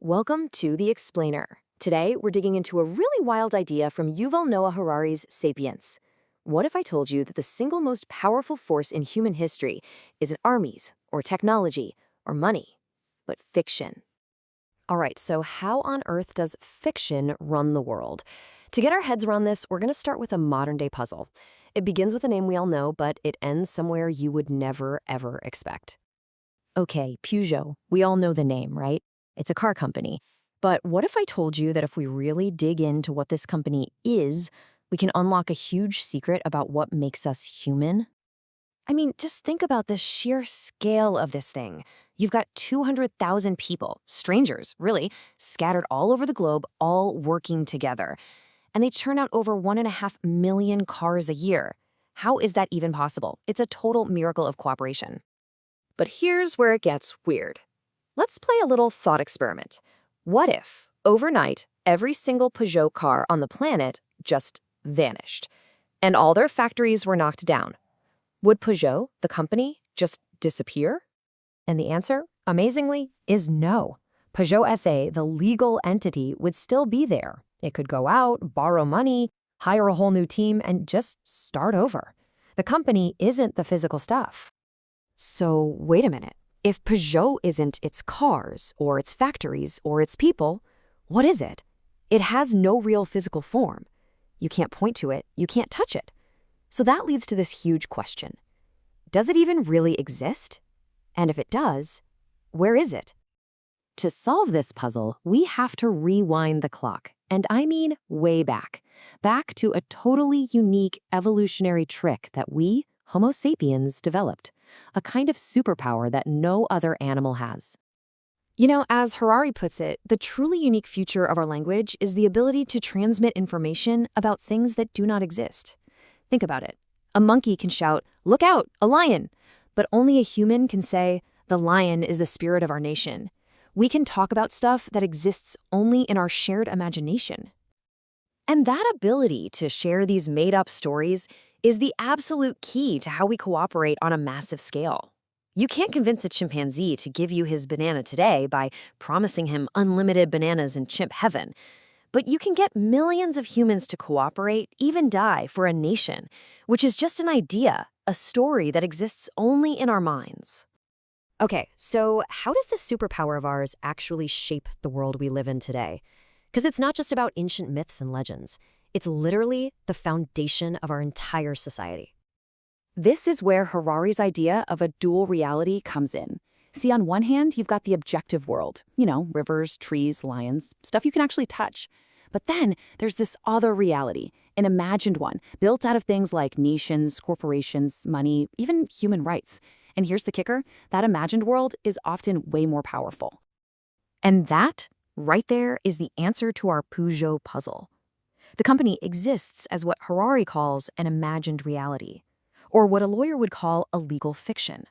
Welcome to The Explainer. Today, we're digging into a really wild idea from Yuval Noah Harari's Sapiens. What if I told you that the single most powerful force in human history isn't armies, or technology, or money, but fiction? All right, so how on earth does fiction run the world? To get our heads around this, we're going to start with a modern-day puzzle. It begins with a name we all know, but it ends somewhere you would never, ever expect. Okay, Peugeot. We all know the name, right? It's a car company. But what if I told you that if we really dig into what this company is, we can unlock a huge secret about what makes us human? I mean, just think about the sheer scale of this thing. You've got 200,000 people, strangers, really, scattered all over the globe, all working together. And they churn out over 1.5 million cars a year. How is that even possible? It's a total miracle of cooperation. But here's where it gets weird. Let's play a little thought experiment. What if, overnight, every single Peugeot car on the planet just vanished, and all their factories were knocked down? Would Peugeot, the company, just disappear? And the answer, amazingly, is no. Peugeot SA, the legal entity, would still be there. It could go out, borrow money, hire a whole new team, and just start over. The company isn't the physical stuff. So, wait a minute. If Peugeot isn't its cars, or its factories, or its people, what is it? It has no real physical form. You can't point to it, you can't touch it. So that leads to this huge question. Does it even really exist? And if it does, where is it? To solve this puzzle, we have to rewind the clock, and I mean way back. Back to a totally unique evolutionary trick that we, Homo sapiens, developed. A kind of superpower that no other animal has. You know, as Harari puts it, the truly unique feature of our language is the ability to transmit information about things that do not exist. Think about it. A monkey can shout, "Look out, a lion!" But only a human can say, "The lion is the spirit of our nation." We can talk about stuff that exists only in our shared imagination. And that ability to share these made-up stories is the absolute key to how we cooperate on a massive scale. You can't convince a chimpanzee to give you his banana today by promising him unlimited bananas in chimp heaven. But you can get millions of humans to cooperate, even die, for a nation, which is just an idea, a story that exists only in our minds. Okay, so how does this superpower of ours actually shape the world we live in today? Because it's not just about ancient myths and legends. It's literally the foundation of our entire society. This is where Harari's idea of a dual reality comes in. See, on one hand, you've got the objective world, rivers, trees, lions, stuff you can actually touch. But then there's this other reality, an imagined one, built out of things like nations, corporations, money, even human rights. And here's the kicker, that imagined world is often way more powerful. And that, right there, is the answer to our Peugeot puzzle. The company exists as what Harari calls an imagined reality, or what a lawyer would call a legal fiction.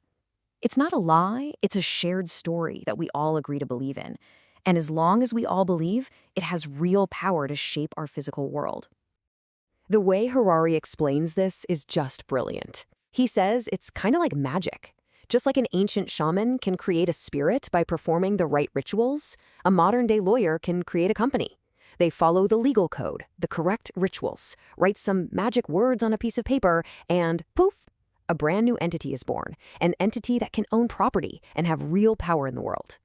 It's not a lie, it's a shared story that we all agree to believe in. And as long as we all believe, it has real power to shape our physical world. The way Harari explains this is just brilliant. He says it's kind of like magic. Just like an ancient shaman can create a spirit by performing the right rituals, a modern-day lawyer can create a company. They follow the legal code, the correct rituals, write some magic words on a piece of paper, and poof, a brand new entity is born, an entity that can own property and have real power in the world.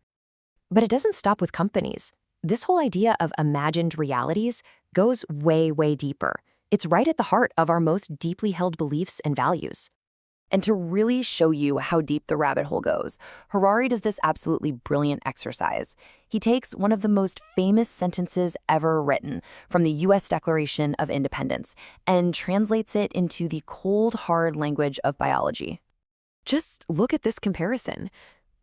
But it doesn't stop with companies. This whole idea of imagined realities goes way, way deeper. It's right at the heart of our most deeply held beliefs and values. And to really show you how deep the rabbit hole goes, Harari does this absolutely brilliant exercise. He takes one of the most famous sentences ever written from the U.S. Declaration of Independence and translates it into the cold, hard language of biology. Just look at this comparison.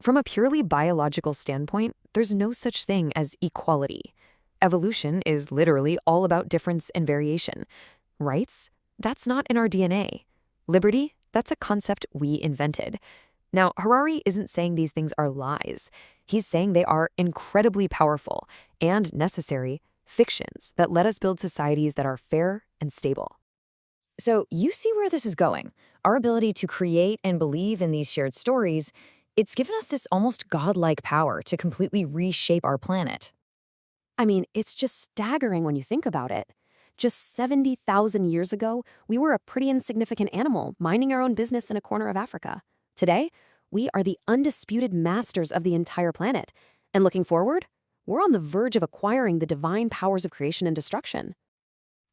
From a purely biological standpoint, there's no such thing as equality. Evolution is literally all about difference and variation. Rights? That's not in our DNA. Liberty? That's a concept we invented. Now, Harari isn't saying these things are lies. He's saying they are incredibly powerful and necessary fictions that let us build societies that are fair and stable. So you see where this is going. Our ability to create and believe in these shared stories It's given us this almost godlike power to completely reshape our planet. I mean, it's just staggering when you think about it. Just 70,000 years ago, we were a pretty insignificant animal minding our own business in a corner of Africa. Today, we are the undisputed masters of the entire planet. And looking forward, we're on the verge of acquiring the divine powers of creation and destruction.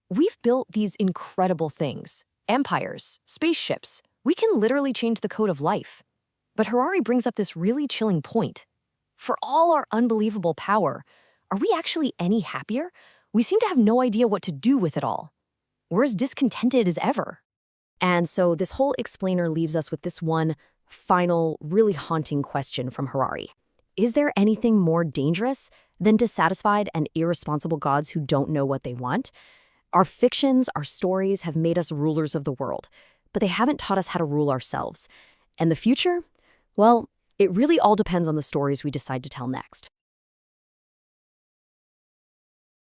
We've built these incredible things, empires, spaceships. We can literally change the code of life. But Harari brings up this really chilling point. For all our unbelievable power, are we actually any happier? We seem to have no idea what to do with it all. We're as discontented as ever. And so this whole explainer leaves us with this one final, really haunting question from Harari. Is there anything more dangerous than dissatisfied and irresponsible gods who don't know what they want? Our fictions, our stories have made us rulers of the world, but they haven't taught us how to rule ourselves. And the future? Well, it really all depends on the stories we decide to tell next.